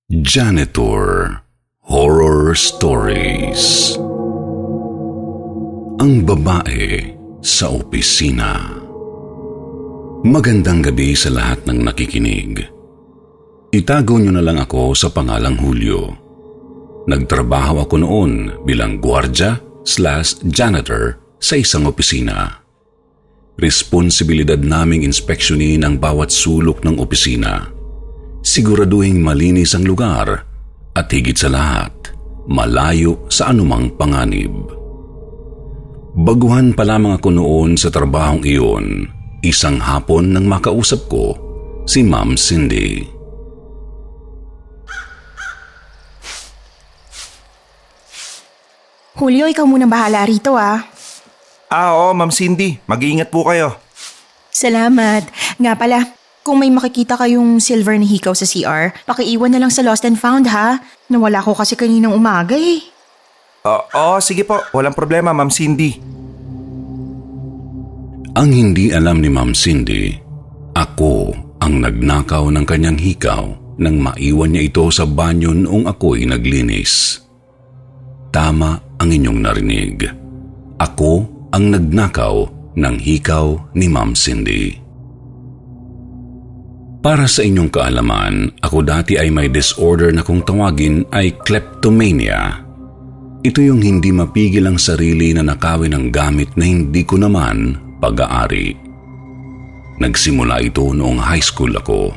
Janitor Horror Stories. Ang babae sa opisina. Magandang gabi sa lahat ng nakikinig. Itago niyo na lang ako sa pangalang Julio. Nagtrabaho ako noon bilang gwardiya/janitor sa isang opisina. Responsibilidad naming inspeksyonin ang bawat sulok ng opisina. Siguraduhin malinis ang lugar at higit sa lahat, malayo sa anumang panganib. Baguhan pa lamang ako noon sa trabahong iyon, isang hapon nang makausap ko si Ma'am Cindy. Julio, ikaw munang bahala rito ah. Oo, Ma'am Cindy. Mag-iingat po kayo. Salamat. Nga pala, kung may makikita kayong silver na hikaw sa CR, pakiiwan na lang sa lost and found ha. Nawala ko kasi kaninang umaga eh. Oo, sige po. Walang problema, Ma'am Cindy. Ang hindi alam ni Ma'am Cindy, ako ang nagnakaw ng kanyang hikaw nang maiwan niya ito sa banyo noong ako'y naglinis. Tama ang inyong narinig. Ako ang nagnakaw ng hikaw ni Ma'am Cindy. Para sa inyong kaalaman, ako dati ay may disorder na kung tawagin ay kleptomania. Ito yung hindi mapigil ang sarili na nakawin ng gamit na hindi ko naman pag-aari. Nagsimula ito noong high school ako.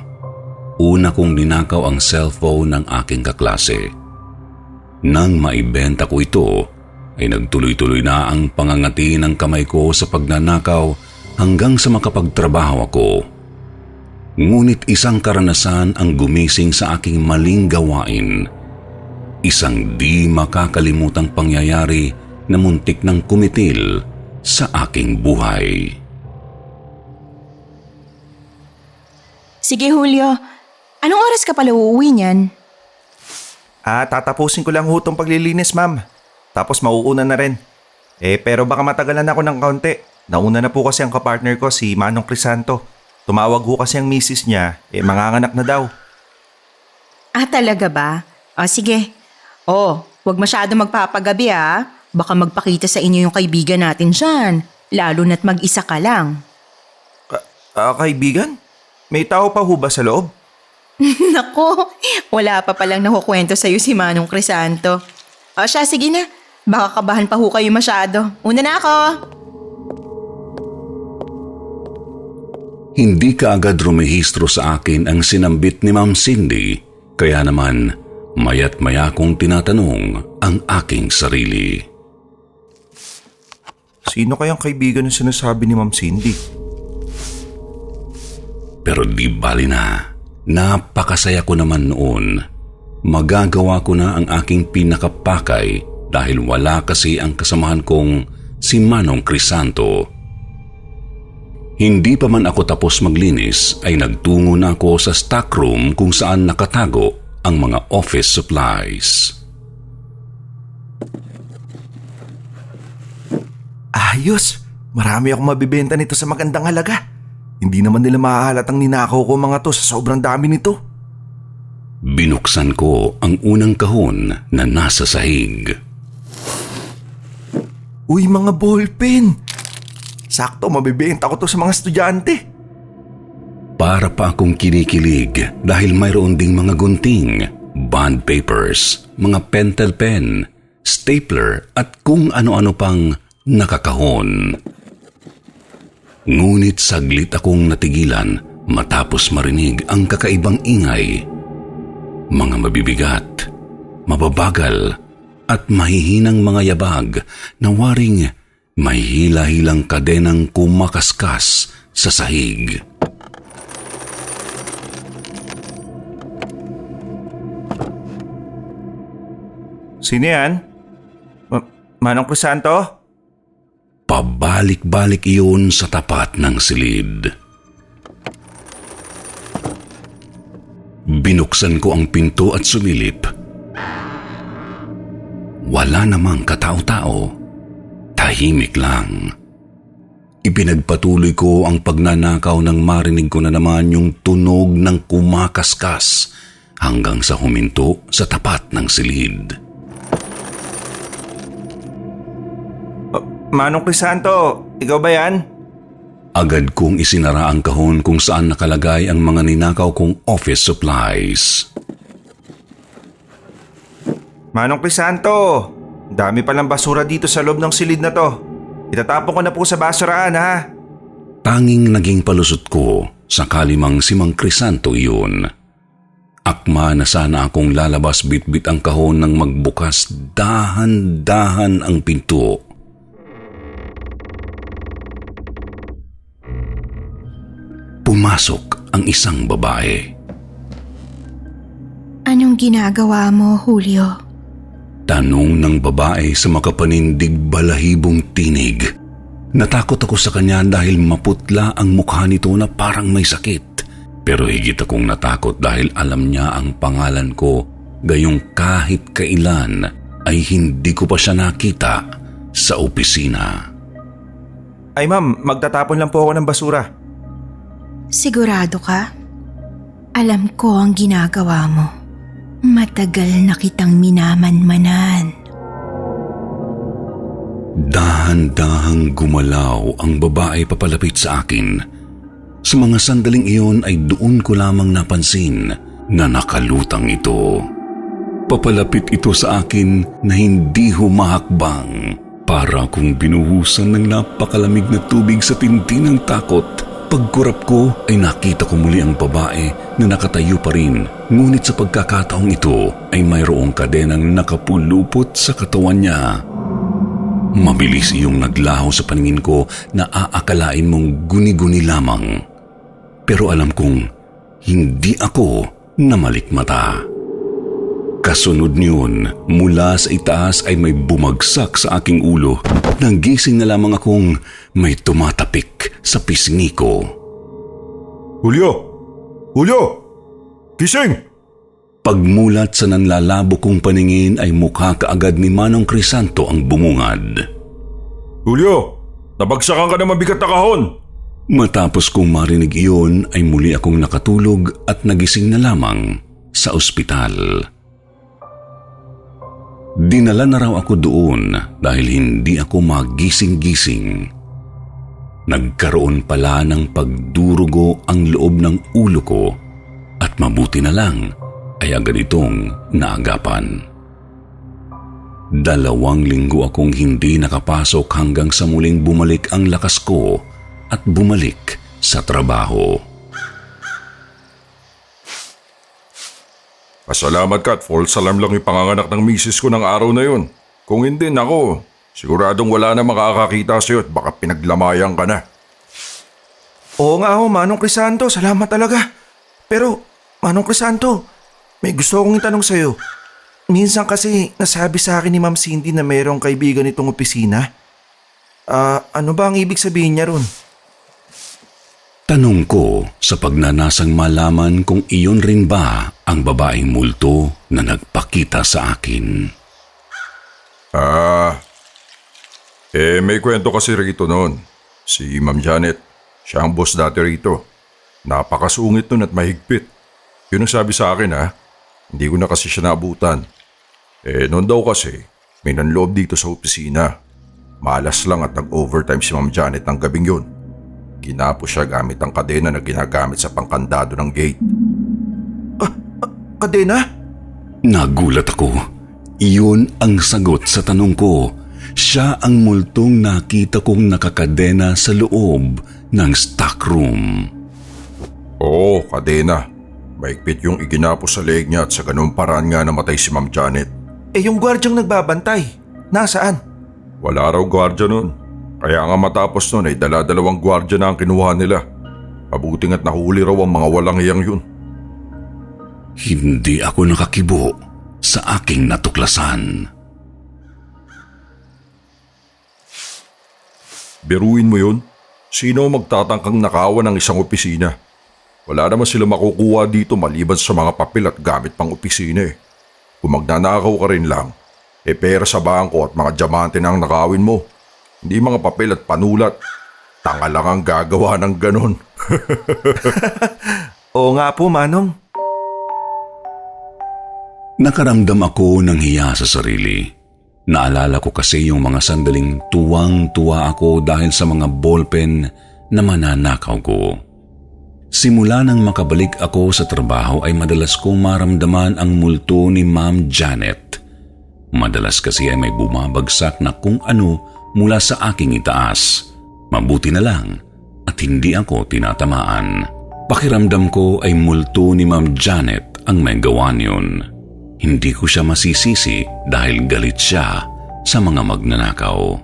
Una kong ninakaw ang cellphone ng aking kaklase. Nang maibenta ko ito, ay nagtuloy-tuloy na ang pangangati ng kamay ko sa pagnanakaw hanggang sa makapagtrabaho ako. Ngunit isang karanasan ang gumising sa aking maling gawain. Isang di makakalimutang pangyayari na muntik ng kumitil sa aking buhay. Sige Julio, anong oras ka pala uuwi niyan? Tatapusin ko lang ho itong paglilinis, Ma'am. Tapos mauuna na rin. Pero baka matagalan ako ng kaunti. Nauna na po kasi ang kapartner ko, si Manong Crisanto. Tumawag ho kasi ang misis niya, manganganak na daw. Talaga ba? Sige. Huwag masyado magpapagabi Baka magpakita sa inyo yung kaibigan natin dyan. Lalo na't mag-isa ka lang. Kaibigan? May tao pa ho ba sa loob? Nako, wala pa palang nakukwento sa'yo si Manong Crisanto. Siya, sige na. Baka kabahan pa ho kayo masyado. Una na ako. Hindi kaagad rumehistro sa akin ang sinambit ni Ma'am Cindy, kaya naman maya't maya kong tinatanong ang aking sarili. Sino kayang kaibigan na sinasabi ni Ma'am Cindy? Pero di bali na, napakasaya ko naman noon. Magagawa ko na ang aking pinakapakay dahil wala kasi ang kasamahan kong si Manong Crisanto. Hindi pa man ako tapos maglinis ay nagtungo na ako sa stockroom kung saan nakatago ang mga office supplies. Ayos! Marami akong mabibenta nito sa magandang halaga. Hindi naman nila mahahalatang ninakaw ko mga to sa sobrang dami nito. Binuksan ko ang unang kahon na nasa sahig. Uy, mga ballpen! Sakto, mabibenta ko to sa mga estudyante. Para pa akong kinikilig dahil mayroon ding mga gunting, bond papers, mga pentel pen, stapler at kung ano-ano pang nakakahon. Ngunit saglit akong natigilan matapos marinig ang kakaibang ingay. Mga mabibigat, mababagal at mahihinang mga yabag na waring may hila-hilang kadenang kumakaskas sa sahig. Sino yan? Manong Crisanto? Pabalik-balik iyon sa tapat ng silid. Binuksan ko ang pinto at sumilip. Wala namang katao-tao. Tahimik lang. Ipinagpatuloy ko ang pagnanakaw nang marinig ko na naman yung tunog ng kumakaskas hanggang sa huminto sa tapat ng silid. Manong Crisanto, ikaw ba yan? Agad kong isinara ang kahon kung saan nakalagay ang mga ninakaw kong office supplies. Manong Crisanto, dami palang basura dito sa loob ng silid na to. Itatapon ko na po sa basurahan ha. Tanging naging palusot ko sakali mang si Mang Crisanto iyon. Akma na sana akong lalabas bitbit ang kahon nang magbukas dahan-dahan ang pinto. Pumasok ang isang babae. Anong ginagawa mo, Julio? Tanong ng babae sa makapanindig balahibong tinig. Natakot ako sa kanya dahil maputla ang mukha nito na parang may sakit. Pero higit akong natakot dahil alam niya ang pangalan ko, gayong kahit kailan ay hindi ko pa siya nakita sa opisina. Ay ma'am, magtatapon lang po ako ng basura. Sigurado ka? Alam ko ang ginagawa mo. Matagal na kitang minamanmanan. Dahan-dahang gumalaw ang babae papalapit sa akin. Sa mga sandaling iyon ay doon ko lamang napansin na nakalutang ito. Papalapit ito sa akin na hindi humahakbang. Para kung binuhusan ng napakalamig na tubig sa tindi ng takot. Pagkurap ko ay nakita ko muli ang babae na nakatayo pa rin. Ngunit sa pagkakataong ito ay mayroong kadenang nakapulupot sa katawan niya. Mabilis iyong naglaho sa paningin ko na aakalain mong guni-guni lamang. Pero alam kong hindi ako namalikmata. Kasunod niyon, mula sa itaas ay may bumagsak sa aking ulo. Nagising na lamang akong may tumatapik sa pisngi ko. Julio! Julio! Gising! Pagmulat sa nanlalabo kong paningin ay mukha kaagad ni Manong Crisanto ang bumungad. Julio! Nabagsakan ka na mabigat na kahon! Matapos kong marinig iyon ay muli akong nakatulog at nagising na lamang sa ospital. Dinala na raw ako doon dahil hindi ako magising-gising. Nagkaroon pala ng pagdurugo ang loob ng ulo ko at mabuti na lang ay agad itong naagapan. 2 linggo akong hindi nakapasok hanggang sa muling bumalik ang lakas ko at bumalik sa trabaho. Pasalamat ka at false alarm lang yung panganganak ng misis ko ng araw na yun. Kung hindi, nako, siguradong wala na makakakita sa'yo at baka pinaglamayan ka na. Oo nga ho, Manong Crisanto, salamat talaga. Pero, Manong Crisanto, may gusto akong itanong sa'yo. Minsan kasi nasabi sa akin ni Ma'am Cindy na mayroong kaibigan nitong opisina. Ano ba ang ibig sabihin niya ron? Tanong ko sa pagnanasang malaman kung iyon rin ba ang babaeng multo na nagpakita sa akin. May kwento kasi rito noon. Si Ma'am Janet, siya ang boss dati rito. Napakasungit nun at mahigpit. Yun ang sabi sa akin ha. Hindi ko na kasi siya naabutan. Noon daw kasi, may nanloob dito sa opisina. Malas lang at nag-overtime si Ma'am Janet ng gabing yun. Ginapo siya gamit ang kadena na ginagamit sa pangkandado ng gate. Kadena? Nagulat ako. Iyon ang sagot sa tanong ko. Siya ang multong nakita kong nakakadena sa loob ng stockroom. Oo, kadena. Maigpit yung iginapo sa leeg niya at sa ganung paraan nga namatay si Ma'am Janet. Yung gwardyang nagbabantay, nasaan? Wala raw gwardya nun. Kaya nga matapos nun ay dala-dalawang gwardya na ang kinuha nila. Mabuting at nahuli raw ang mga walang iyang yun. Hindi ako nakakibo sa aking natuklasan. Biruin mo yun? Sino ang magtatangkang nakawan ng isang opisina? Wala naman sila makukuha dito maliban sa mga papel at gamit pang opisina eh. Kung magnanakaw ka rin lang, pera sa bangko at mga diamante na ang nakawin mo. Hindi mga papel at panulat. Tanga lang ang gagawa ng ganon. Oo nga po, Manong. Nakaramdam ako ng hiya sa sarili. Naalala ko kasi yung mga sandaling tuwang-tuwa ako dahil sa mga ballpen na mananakaw ko. Simula nang makabalik ako sa trabaho ay madalas kong maramdaman ang multo ni Ma'am Janet. Madalas kasi ay may bumabagsak na kung ano mula sa aking itaas. Mabuti na lang at hindi ako tinatamaan. Pakiramdam ko ay multo ni Ma'am Janet ang may gawa niyon. Hindi ko siya masisisi dahil galit siya sa mga magnanakaw.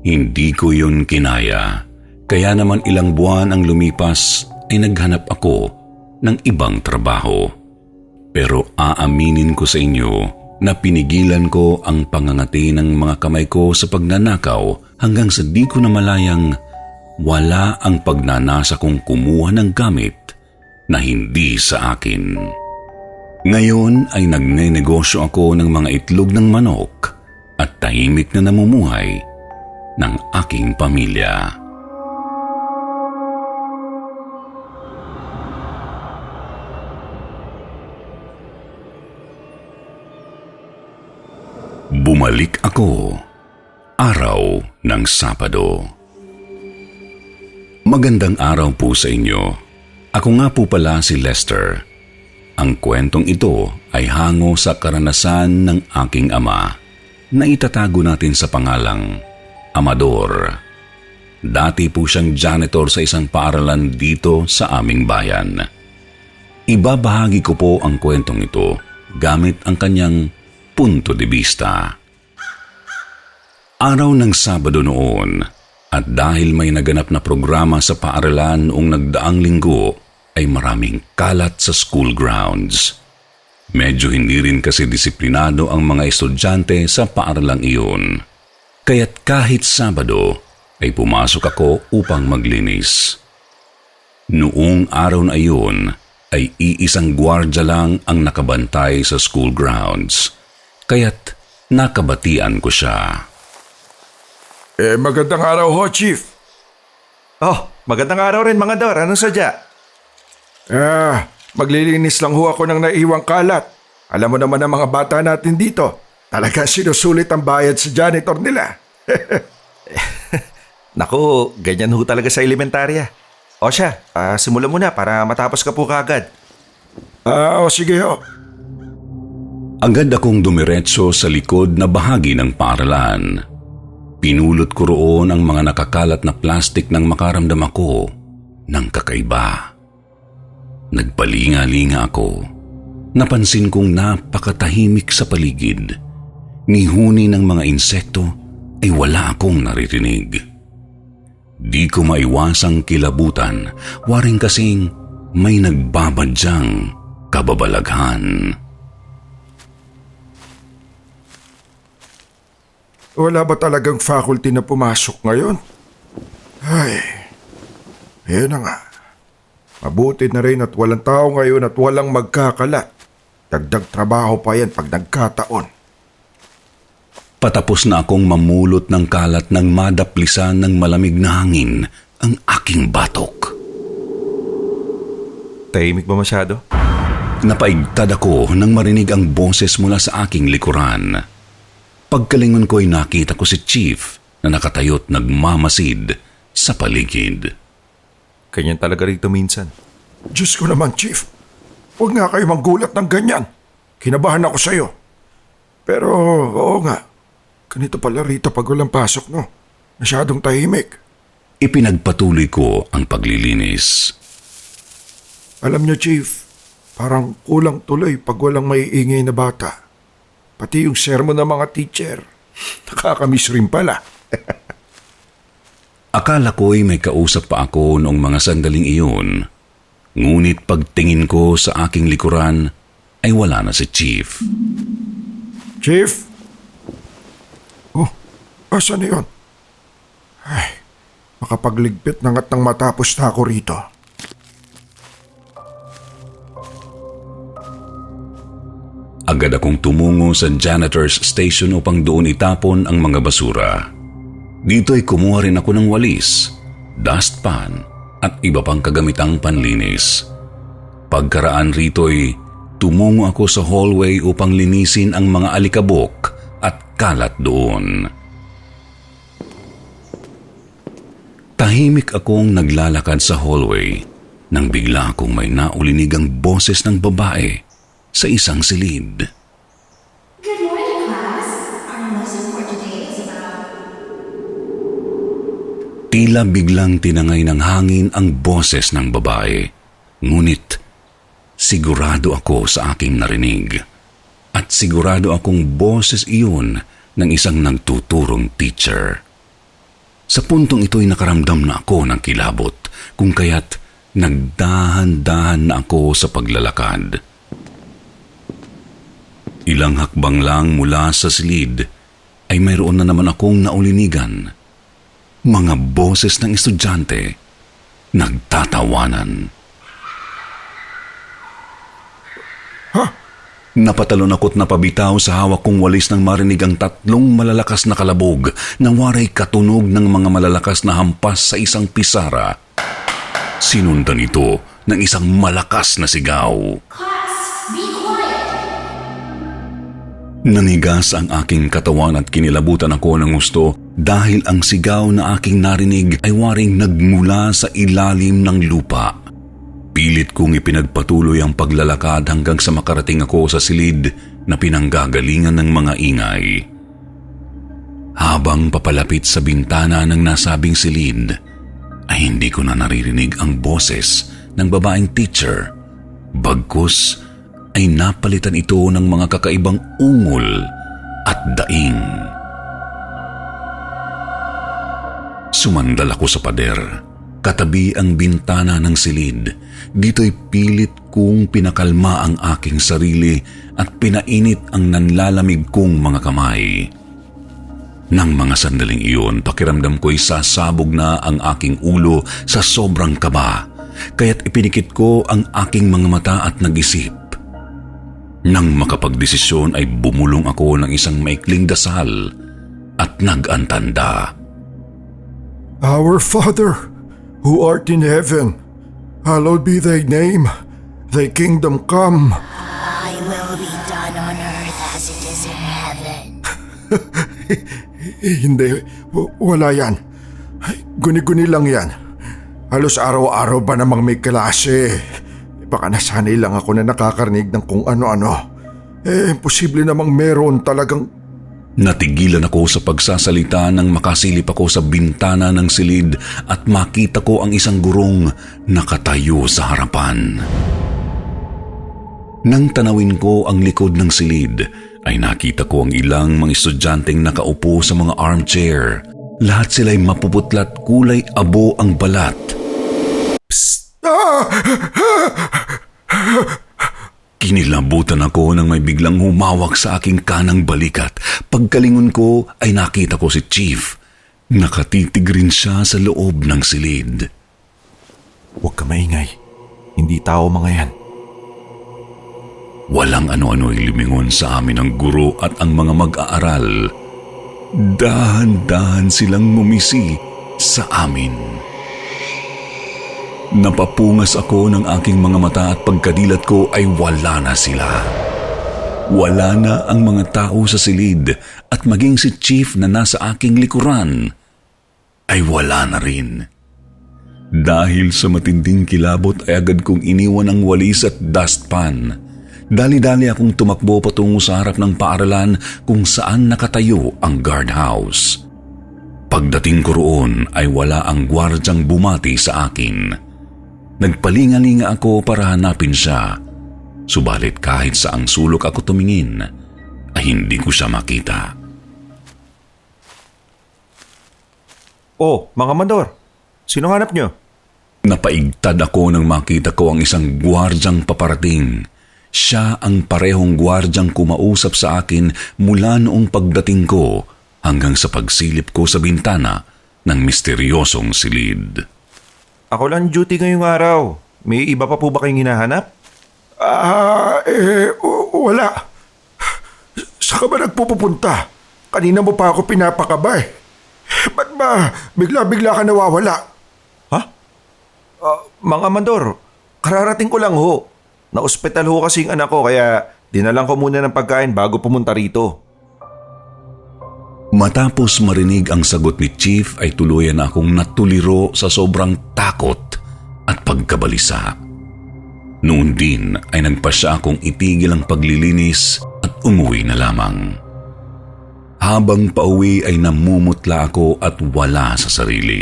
Hindi ko yun kinaya. Kaya naman ilang buwan ang lumipas ay naghanap ako ng ibang trabaho. Pero aaminin ko sa inyo na pinigilan ko ang pangangati ng mga kamay ko sa pagnanakaw hanggang sa di ko namalayang wala ang pagnanasa kong kumuha ng gamit na hindi sa akin. Ngayon ay nagnenegosyo ako ng mga itlog ng manok at tahimik na namumuhay ng aking pamilya. Bumalik ako, araw ng Sabado. Magandang araw po sa inyo. Ako nga po pala si Lester. Ang kwentong ito ay hango sa karanasan ng aking ama na itatago natin sa pangalang Amador. Dati po siyang janitor sa isang paaralan dito sa aming bayan. Ibabahagi ko po ang kwentong ito gamit ang kanyang punto de vista. Araw ng Sabado noon, at dahil may naganap na programa sa paaralan noong nagdaang linggo, ay maraming kalat sa school grounds. Medyo hindi rin kasi disiplinado ang mga estudyante sa paaralang iyon. Kaya't kahit Sabado, ay pumasok ako upang maglinis. Noong araw na iyon, ay iisang gwardya lang ang nakabantay sa school grounds. Kaya't nakabatian ko siya. Magandang araw ho, Chief. Oh, magandang araw rin mga Dor. Anong sadya? Maglilinis lang ho ako ng naiwang kalat. Alam mo naman ang mga bata natin dito. Talaga sinusulit ang bayad sa janitor nila. Naku, ganyan ho talaga sa elementarya. O siya, simulan mo na para matapos ka po kaagad. Sige ho. Agad akong dumiretso sa likod na bahagi ng paaralan. Pinulot ko roon ang mga nakakalat na plastik nang makaramdam ako ng kakaiba. Nagpalinga-linga ako. Napansin kong napakatahimik sa paligid. Ni huni ng mga insekto ay wala akong naririnig. Di ko maiwasang kilabutan, waring kasing may nagbabadyang kababalaghan. Wala ba talagang faculty na pumasok ngayon? Ay, ayun na nga. Mabuti na rin at walang tao ngayon at walang magkakalat. Dagdag trabaho pa yan pag nagkataon. Patapos na akong mamulot ng kalat nang madaplisan ng malamig na hangin ang aking batok. Tahimik ba masyado? Napaigtad ako nang marinig ang boses mula sa aking likuran. Pagkalingon ko ay nakita ko si Chief na nakatayo't nagmamasid sa paligid. Ganyan talaga rito minsan. Diyos ko naman, Chief. Huwag nga kayo manggulat ng ganyan. Kinabahan ako sa'yo. Pero, oo nga. Ganito pala rito pag walang pasok, no? Masyadong tahimik. Ipinagpatuloy ko ang paglilinis. Alam niyo, Chief, parang kulang tuloy pag walang maiingay na bata. Pati yung sermon ng mga teacher. Nakakamiss rin pala. Akala ko'y may kausap pa ako noong mga sandaling iyon. Ngunit pagtingin ko sa aking likuran ay wala na si Chief. Chief? Oh, asan na yun? Ay, makapagligpit na nga't nang matapos na ako rito. Agad akong tumungo sa janitor's station upang doon itapon ang mga basura. Dito ay kumuha rin ako ng walis, dustpan at iba pang kagamitang panlinis. Pagkaraan rito ay tumungo ako sa hallway upang linisin ang mga alikabok at kalat doon. Tahimik akong naglalakad sa hallway nang bigla akong may naulinigang boses ng babae sa isang silid. Good morning, class. Our lesson for today is about... Tila biglang tinangay ng hangin ang boses ng babae. Ngunit sigurado ako sa aking narinig. At sigurado akong boses iyon ng isang nagtuturong teacher. Sa puntong ito'y nakaramdam na ako ng kilabot, kung kaya't nagdahan-dahan na ako sa paglalakad. Ilang hakbang lang mula sa silid ay mayroon na naman akong naulinigan. Mga boses ng estudyante nagtatawanan. Napatalon ako't napabitaw sa hawak kong walis nang marinig ang tatlong malalakas na kalabog na waray katunog ng mga malalakas na hampas sa isang pisara. Sinundan ito ng isang malakas na sigaw. Class, be quiet! Nanigas ang aking katawan at kinilabutan ako ng gusto dahil ang sigaw na aking narinig ay waring nagmula sa ilalim ng lupa. Pilit kong ipinagpatuloy ang paglalakad hanggang sa makarating ako sa silid na pinanggagalingan ng mga ingay. Habang papalapit sa bintana ng nasabing silid, ay hindi ko na naririnig ang boses ng babaeng teacher. Bagkus ay napalitan ito ng mga kakaibang ungol at daing. Sumandal ako sa pader. Katabi ang bintana ng silid. Dito'y pilit kong pinakalma ang aking sarili at pinainit ang nanlalamig kong mga kamay. Nang mga sandaling iyon, pakiramdam ko'y sasabog na ang aking ulo sa sobrang kaba, kaya't ipinikit ko ang aking mga mata at nag-isip. Nang makapagdesisyon ay bumulong ako ng isang maikling dasal at nag-antanda. Our Father, who art in heaven, hallowed be thy name. Thy kingdom come. Thy will be done on earth as it is in heaven. Hindi, wala yan. Guni-guni lang yan. Halos araw-araw ba namang may klase? Baka nasanay lang ako na nakakarinig ng kung ano-ano. Imposible namang meron talagang... Natigilan ako sa pagsasalita nang makasilip ako sa bintana ng silid at makita ko ang isang gurong nakatayo sa harapan. Nang tanawin ko ang likod ng silid, ay nakita ko ang ilang mga estudyanteng nakaupo sa mga armchair. Lahat sila'y mapuputlat, kulay abo ang balat. Kinilabutan ako nang may biglang humawak sa aking kanang balikat. Pagkalingon ko ay nakita ko si Chief. Nakatitig rin siya sa loob ng silid. Huwag ka maingay. Hindi tao mga yan. Walang ano-ano'y lumingon sa amin ang guro at ang mga mag-aaral. Dahan-dahan silang ngumisi sa amin. Napapungas ako ng aking mga mata at pagkadilat ko ay wala na sila. Wala na ang mga tao sa silid at maging si Chief na nasa aking likuran ay wala na rin. Dahil sa matinding kilabot ay agad kong iniwan ang walis at dustpan. Dali-dali akong tumakbo patungo sa harap ng paaralan kung saan nakatayo ang guardhouse. Pagdating ko roon ay wala ang gwardyang bumati sa akin. Nagpalingalinga ako para hanapin siya. Subalit kahit saang sulok ako tumingin, ay hindi ko siya makita. Oh, mga mandor. Sino hanap nyo? Napaigtad ako nang makita ko ang isang gwardyang paparating. Siya ang parehong gwardyang kumausap sa akin mula noong pagdating ko hanggang sa pagsilip ko sa bintana ng misteryosong silid. Ako lang duty ngayong araw. May iba pa po ba kayong hinahanap? Wala. Saan ka ba nagpupunta? Kanina mo pa ako pinapakaba eh. Ba't ba bigla-bigla ka nawawala? Ha? Mga mandor, kararating ko lang ho. Na-ospital ho kasing anak ko kaya dinalang ko muna ng pagkain bago pumunta rito. Matapos marinig ang sagot ni Chief ay tuluyan na akong natuliro sa sobrang takot at pagkabalisa. Noon din ay nagpasya akong itigil ang paglilinis at umuwi na lamang. Habang pauwi ay namumutla ako at wala sa sarili.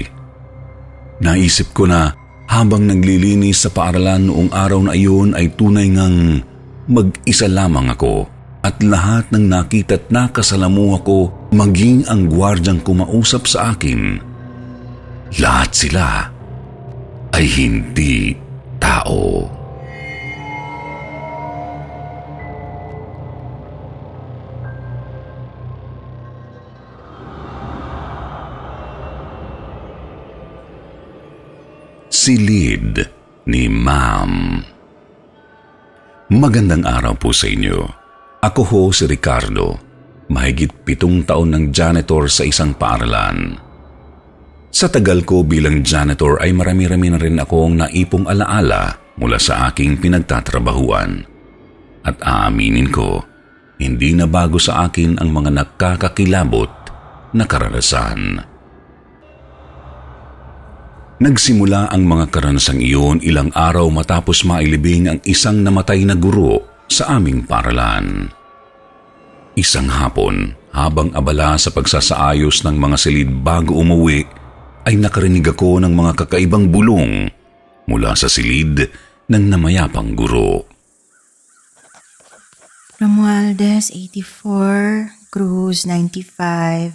Naisip ko na habang naglilinis sa paaralan noong araw na iyon ay tunay ngang mag-isa lamang ako. At lahat ng nakita at nakasalamuha ko, maging ang gwardyang kumausap sa akin, lahat sila ay hindi tao. Silid ni Ma'am. Magandang araw po sa inyo. Ako ho si Ricardo, mahigit 7 taon ng janitor sa isang paaralan. Sa tagal ko bilang janitor ay marami-rami na rin akong naipong alaala mula sa aking pinagtatrabahuan. At aaminin ko, hindi na bago sa akin ang mga nakakakilabot na karanasan. Nagsimula ang mga karanasang iyon ilang araw matapos mailibing ang isang namatay na guro sa aming paaralan. Isang hapon, habang abala sa pagsasaayos ng mga silid bago umuwi, ay nakarinig ako ng mga kakaibang bulong mula sa silid ng namayapang guro. Romualdez, 84. Cruz, 95.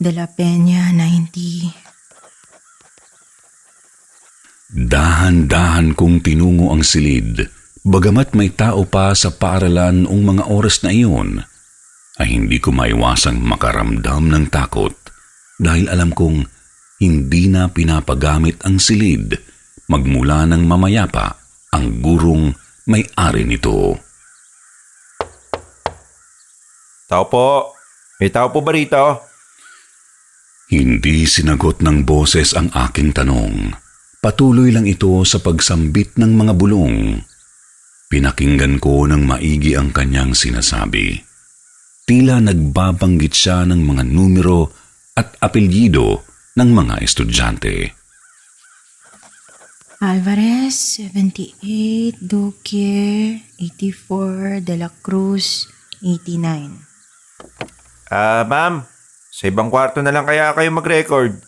De La Peña, 90. Dahan-dahan kong tinungo ang silid. Bagamat may tao pa sa paaralan noong mga oras na iyon, ay hindi ko maiwasang makaramdam ng takot dahil alam kong hindi na pinapagamit ang silid magmula ng mamayapa ang gurong may-ari nito. Tao po. May tao po ba rito? Hindi sinagot ng boses ang aking tanong. Patuloy lang ito sa pagsambit ng mga bulong. Pinakinggan ko ng maigi ang kanyang sinasabi. Tila nagbabanggit siya ng mga numero at apelyido ng mga estudyante. Alvarez, 78. Duque, 84. De La Cruz, 89. Ma'am, sa ibang kwarto na lang kaya kayo mag-record.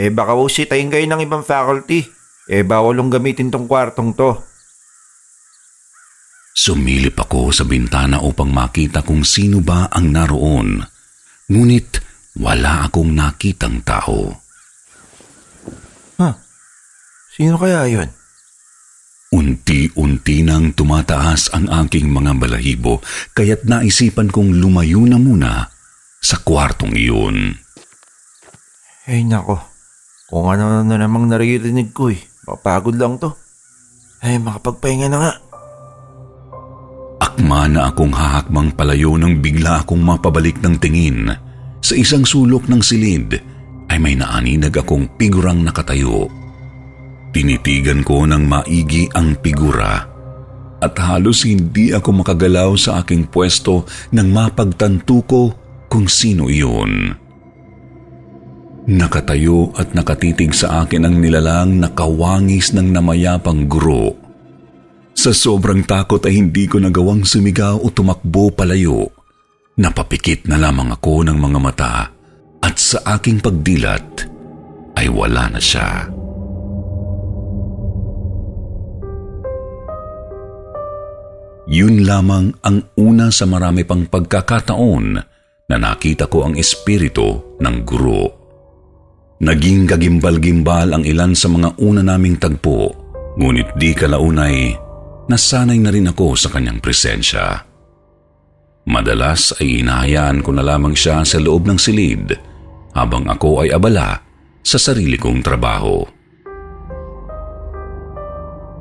Baka usitayin kayo ng ibang faculty. Bawal yung gamitin tong kwartong to. Sumilip ako sa bintana upang makita kung sino ba ang naroon. Ngunit wala akong nakitang tao. Sino kaya yun? Unti-unti nang tumataas ang aking mga balahibo kaya't naisipan kong lumayo na muna sa kwartong iyon. Ay nako, kung ano na namang naririnig ko mapagod lang to. Makapagpahinga na nga. Akma na akong hahakbang palayo nang bigla akong mapabalik ng tingin. Sa isang sulok ng silid ay may naaninag akong figurang nakatayo. Tinitigan ko ng maigi ang figura at halos hindi ako makagalaw sa aking pwesto nang mapagtanto ko kung sino iyon. Nakatayo at nakatitig sa akin ang nilalang na kawangis ng namayapang guro. Sa sobrang takot ay hindi ko nagawang sumigaw o tumakbo palayo. Napapikit na lamang ako ng mga mata at sa aking pagdilat ay wala na siya. Yun lamang ang una sa marami pang pagkakataon na nakita ko ang espiritu ng guro. Naging kagimbal-gimbal ang ilan sa mga una naming tagpo, ngunit di kalaunay nasanay na rin ako sa kanyang presensya. Madalas ay inahayaan ko na lamang siya sa loob ng silid habang ako ay abala sa sarili kong trabaho.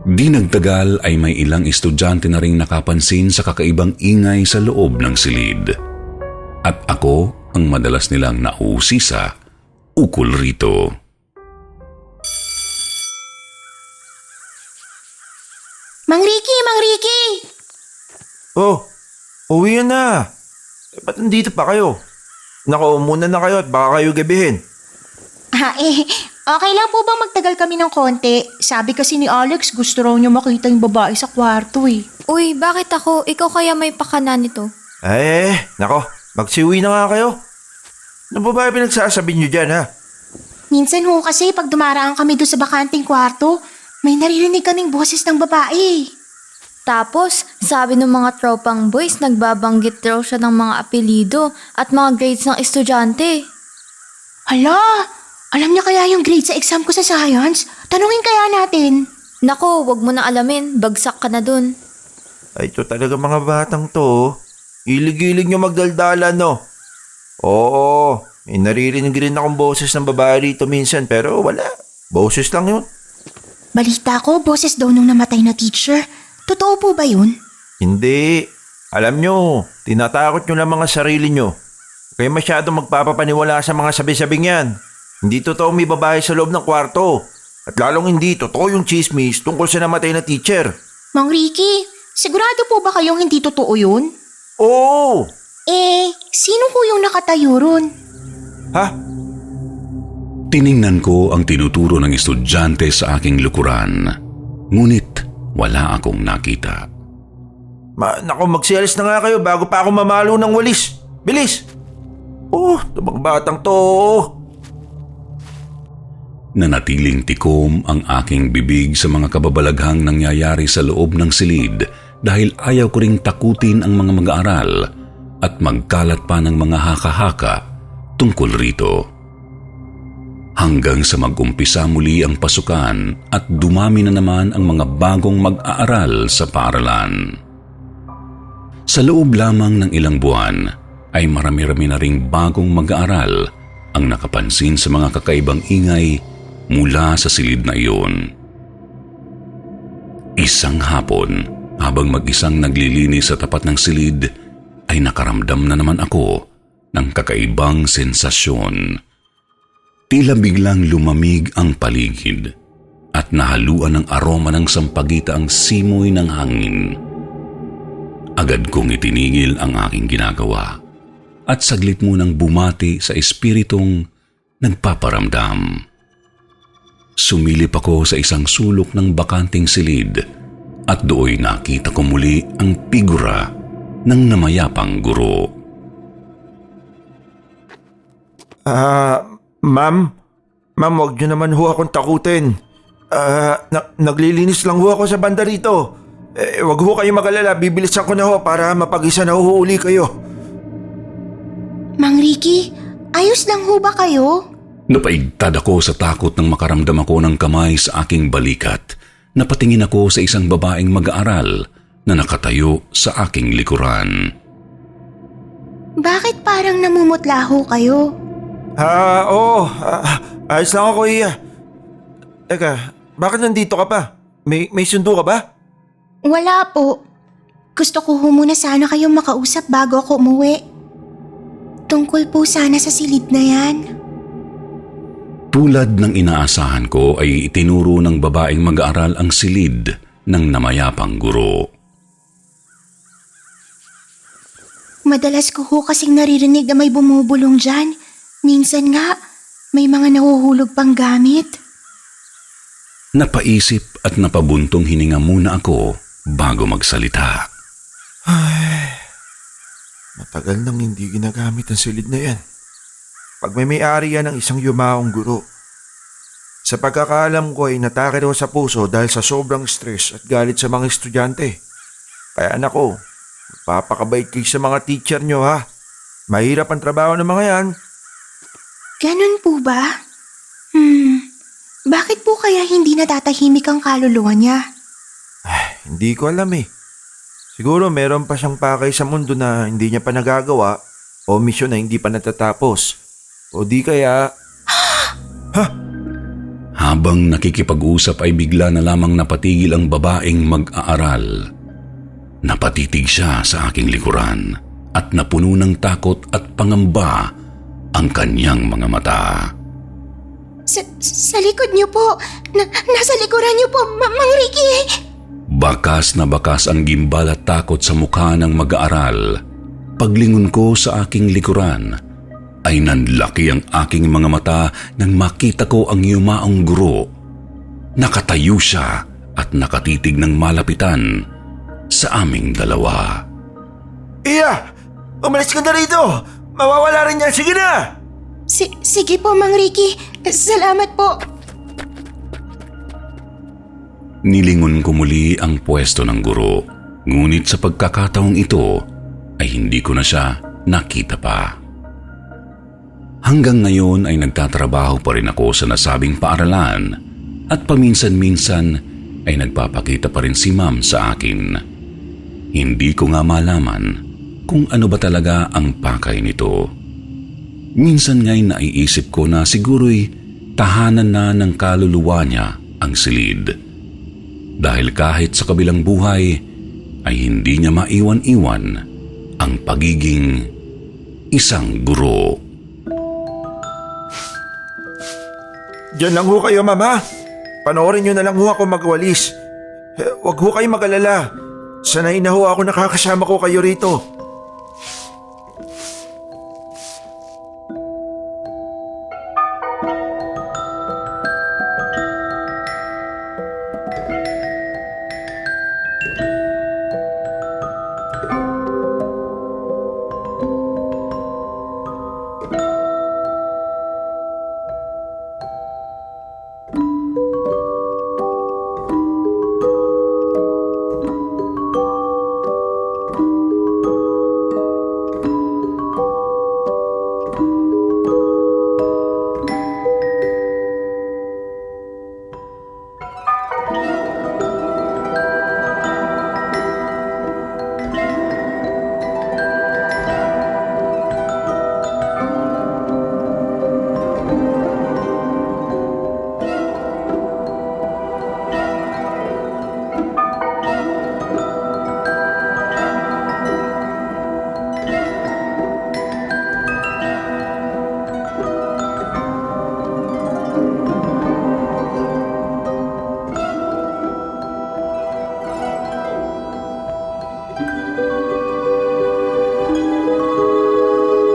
Di nagtagal ay may ilang estudyante na ring nakapansin sa kakaibang ingay sa loob ng silid. At ako ang madalas nilang nausisa ukol rito. Mang Ricky! Mang Ricky! Oh, uwi na. Ba't nandito pa kayo? Nako, muna na kayo at baka kayo gabihin. Okay lang po bang magtagal kami ng konti? Sabi kasi ni Alex gusto raw niya makita yung babae sa kwarto eh. Uy, bakit ako? Ikaw kaya may pakana nito. Nako, magsiuwi na nga kayo. Ano ba ba pinagsasabi niyo dyan ha? Minsan ho kasi pag dumaraan kami doon sa bakanting kwarto, may naririnig kaming boses ng babae. Tapos, sabi ng mga tropang boys, nagbabanggit raw siya ng mga apelido at mga grades ng estudyante. Hala, alam niya kaya yung grade sa exam ko sa science? Tanungin kaya natin. Nako, wag mo na alamin, bagsak ka na dun. Ay, ito talaga mga batang to. Hilig-hilig nyo magdaldalan, no? Oo, may naririnig rin akong boses ng babae rito minsan pero wala. Boses lang yun. Balita ko, boses daw nung namatay na teacher. Totoo po ba yun? Hindi. Alam nyo, tinatakot nyo lang mga sarili nyo. Kaya masyado magpapapaniwala sa mga sabi-sabing yan. Hindi totoo may babae sa loob ng kwarto. At lalong hindi totoo yung chismis tungkol sa namatay na teacher. Mang Ricky, sigurado po ba kayong hindi totoo yun? Oo! Sino po yung nakatayo ron? Ha? Tiningnan ko ang tinuturo ng estudyante sa aking lukuran. Ngunit wala akong nakita. Naku, magsialis na nga kayo bago pa ako mamalo ng walis. Bilis! Ito mga batang to. Nanatiling tikom ang aking bibig sa mga kababalaghang nangyayari sa loob ng silid dahil ayaw ko ring takutin ang mga mag-aaral at magkalat pa ng mga haka-haka tungkol rito. Hanggang sa mag-umpisa muli ang pasukan at dumami na naman ang mga bagong mag-aaral sa paaralan. Sa loob lamang ng ilang buwan ay marami-rami na ring bagong mag-aaral ang nakapansin sa mga kakaibang ingay mula sa silid na iyon. Isang hapon, habang mag-isang naglilinis sa tapat ng silid, ay nakaramdam na naman ako ng kakaibang sensasyon. Tila biglang lumamig ang paligid at nahaluan ng aroma ng sampagita ang simoy ng hangin. Agad kong itinigil ang aking ginagawa at saglit munang bumati sa espiritong nagpaparamdam. Sumilip ako sa isang sulok ng bakanting silid at do'y nakita ko muli ang figura ng namayapang guro. Ma'am, wag niyo naman ho akong takutin. Naglilinis lang ho ako sa banda rito. Wag ho kayo mag-alala, bibilisan ko na ho para mapag-isa na ho uli kayo. Mang Ricky, ayos lang ho ba kayo? Napaigtad ako sa takot nang makaramdam ako ng kamay sa aking balikat. Napatingin ako sa isang babaeng mag-aaral na nakatayo sa aking likuran. Bakit parang namumutla ho kayo? Ayos lang ako, Iya. Teka, bakit nandito ka pa? May sundo ka ba? Wala po. Gusto ko ho muna sana kayong makausap bago ako umuwi. Tungkol po sana sa silid na yan. Tulad ng inaasahan ko ay itinuro ng babaeng mag-aaral ang silid ng namayapang guro. Madalas ko ho kasing naririnig na may bumubulong dyan. Minsan nga, may mga nahuhulog pang gamit. Napaisip at napabuntong hininga muna ako bago magsalita. Matagal nang hindi ginagamit ang silid na yan. Pag may-ari yan ng isang yumaong guro. Sa pagkakaalam ko ay natake daw sa puso dahil sa sobrang stress at galit sa mga estudyante. Kaya anak ko, papakabait kayo sa mga teacher nyo ha. Mahirap ang trabaho ng mga yan. Ganun po ba? Bakit po kaya hindi natatahimik ang kaluluwa niya? Hindi ko alam eh. Siguro meron pa siyang pakay sa mundo na hindi niya pa nagagawa o misyon na hindi pa natatapos. O di kaya... Habang nakikipag-usap ay bigla na lamang napatigil ang babaeng mag-aaral. Napatitig siya sa aking likuran at napuno ng takot at pangamba ang kanyang mga mata. Sa likod niyo po. Nasa likuran niyo po, Mang Ricky. Bakas na bakas ang gimbal at takot sa mukha ng mag-aaral. Paglingon ko sa aking likuran, ay nanlaki ang aking mga mata nang makita ko ang yumaong guro. Nakatayo siya at nakatitig ng malapitan sa aming dalawa. Iya! Umalis ka na rito! Mawawala rin yan! Sige na! Sige po, Mang Ricky. Salamat po. Nilingon ko muli ang pwesto ng guro, ngunit sa pagkakataong ito ay hindi ko na siya nakita pa. Hanggang ngayon ay nagtatrabaho pa rin ako sa nasabing paaralan at paminsan-minsan ay nagpapakita pa rin si Ma'am sa akin. Hindi ko nga malaman kung ano ba talaga ang pakay nito. Minsan nga'y naiisip ko na siguro'y tahanan na ng kaluluwa niya ang silid. Dahil kahit sa kabilang buhay ay hindi niya maiwan-iwan ang pagiging isang guro. Diyan lang ho kayo, Mama. Panoorin nyo na lang ho ako magwalis. Huwag ho kayo mag-alala. Sanay na ho ako nakakasama ko kayo rito.